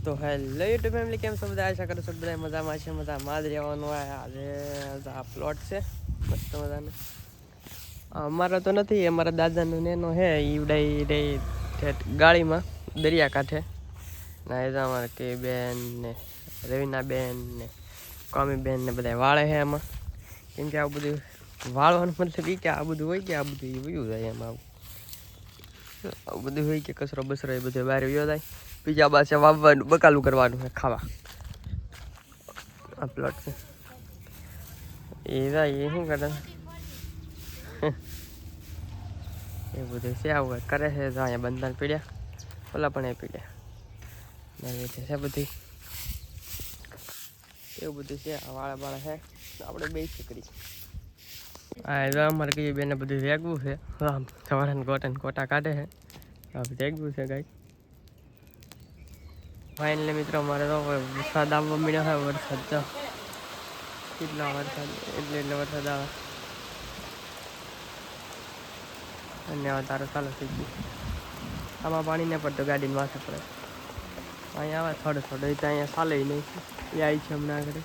તો hello YouTube family, કેમ છો બધા? આશા કરું છું બધા મજામાં છે. મજામાં જ રહેવાનું હોય. આજે આ પ્લોટ છે મસ્ત મજાનો. અમારો તો નથી, અમારા દાદાનો નેનો હે. ઈવડાઈ રે ગાડીમાં દરિયાકાંઠે ના એ તો અમારે કે બેન ને રવિના બેન ને કોમી બેન ને બધા વાળે છે એમાં. કેમ કે આવું બધું વાળવાનું મતલબ એ કે આ બધું હોય કે આ બધું વયું જાય એમાં. આવું બધું હોય કે કચરો બસરો એ બધું બહાર વયો જાય. બીજા પાસે વાવવાનું બકાલું કરવાનું છે ખાવા. આ પ્લોટ છે એ શું કરે એ બધું છે. આવું કરે છે તો અહીંયા બંધન પીડ્યા, ઓલા પણ એ પીડ્યા છે બધી. એવું બધું છે. આ વાળા વાળા છે આપણે બે છોકરી. હા એ અમારે કઈ બેને બધું વેગવું છે. સવારે ગોટા કોટા કાઢે છે. વેગવું છે ગાય. ફાઇનલી મિત્રો અમારે તો વરસાદ આવવા મળ્યો હોય. વરસાદ તો કેટલા વરસાદ એટલે વરસાદ આવે. અને હવે તારો ચાલુ થઈ ગયું. આમાં પાણી ન પડતો, ગાડીને માથે પડે. અહીંયા આવે થોડો થોડો એ તો અહીંયા ચાલે નહીં. એ આવી છે હમણાં આગળ.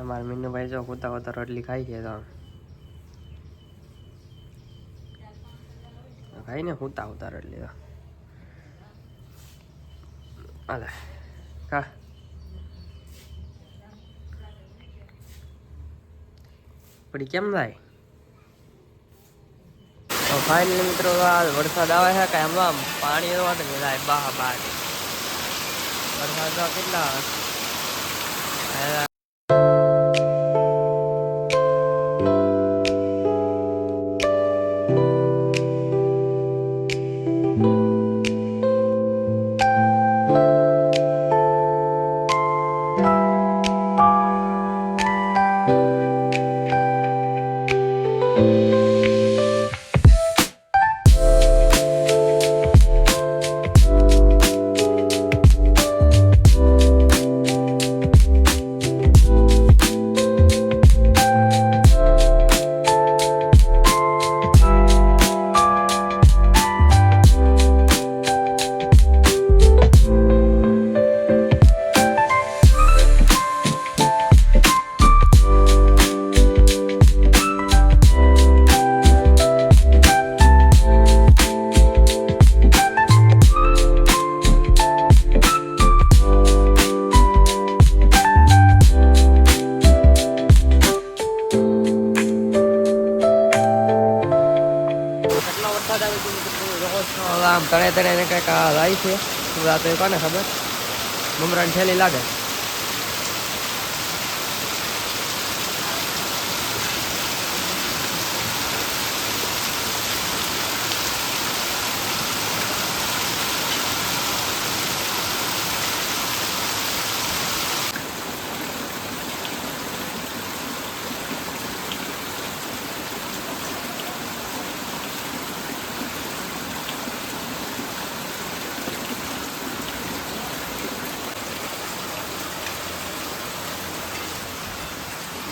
મારા મીનુભાઈ જો હોતા હોતા રોટલી ખાઈ છે. તો ખાઈ ને હોતા હોતા રોટલી તો અલે કા પડી કેમ થાય. તો ફાઇનલી મિત્રો વરસાદ આવે છે કે આમ પાણી એવા જાય બહાર બહાર. વરસાદ તો કેટલા આવે. આમ તણે તણે કંઈક લાવી છે. આ તો કોને ખબર. મમરાની થેલી લાગે.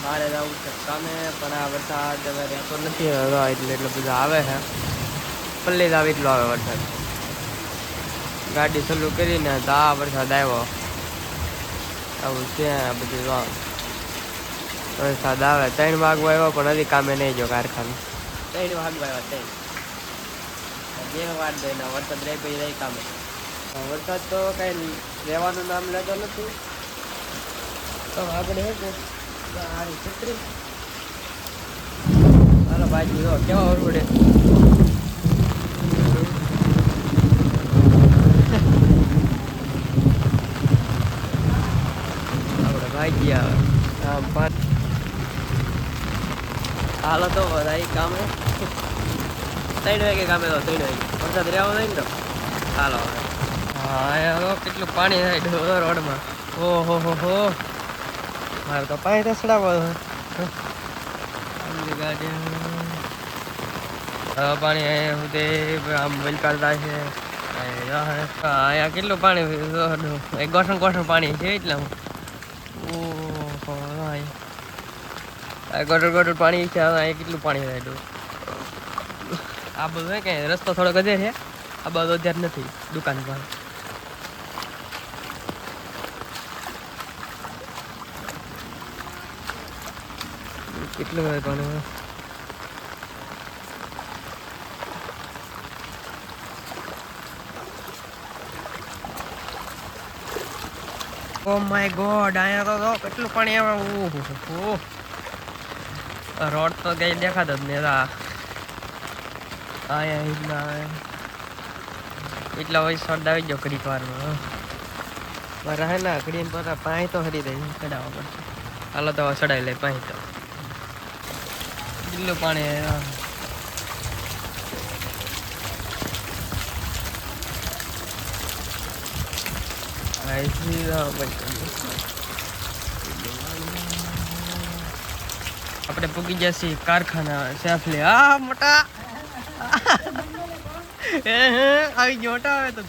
બહાર જવું છે કામે, પણ આ વરસાદ હવે રહેતો નથી. એટલે એટલો બધો આવે છે. પલ્લી જ આવે એટલો આવે વરસાદ. ગાડી ચાલુ કરીને તો આ વરસાદ આવ્યો. આવું છે બધું. વરસાદ આવે 3 વાગવા આવ્યો પણ હજી કામે નહીં જો કારખાનું. 3 વાગવા આવ્યા 3 વાર દઈને વરસાદ રહી પછી રહી કામે. વરસાદ તો કઈ રહેવાનું નામ લેતો નથી. તો આપણે હે હારી છત્રી. હાલો બાજુ જો કેવા ઓરવડે. આપણે ભાઈ આવે. હાલો તો બધા કામે 3 વાગે કામે તો 3 વાગે વરસાદ રહેવો નહીં ને તો હાલો. હા કેટલું પાણી થાય રોડમાં. ઓહો હો હો. મારે તો પાણી રસડાવો ગાડી પાણી હું તે આમ વેલ કરતા છે અહીંયા કેટલું પાણી ગોઠણ ગોઠણ પાણી છે એટલે ગટર ગટર પાણી છે અહીંયા કેટલું પાણી રહેલું આ બધું કે રસ્તો થોડો ગધે છે આ બધું અત્યારે નથી દુકાન પર કેટલું હોય પાણી ઓ માય ગોડ અહીંયા તો કેટલું પાણી આવે ઓહો રોડ તો કઈ દેખાતો જ નહીં અહીંયા એટલા હોય શોર્ટ આવી ગયો ઘડીક વારમાં મારા હે ના ઘડી પર પાણી તો હરી દઈ ચડાવવા પડશે હાલો તો ચડાવી લે પાણી તો કેટલું પાણી આપણે પૂગી જશે કારખાના સેફલી મોટા આવી ગયો મોટા આવે તો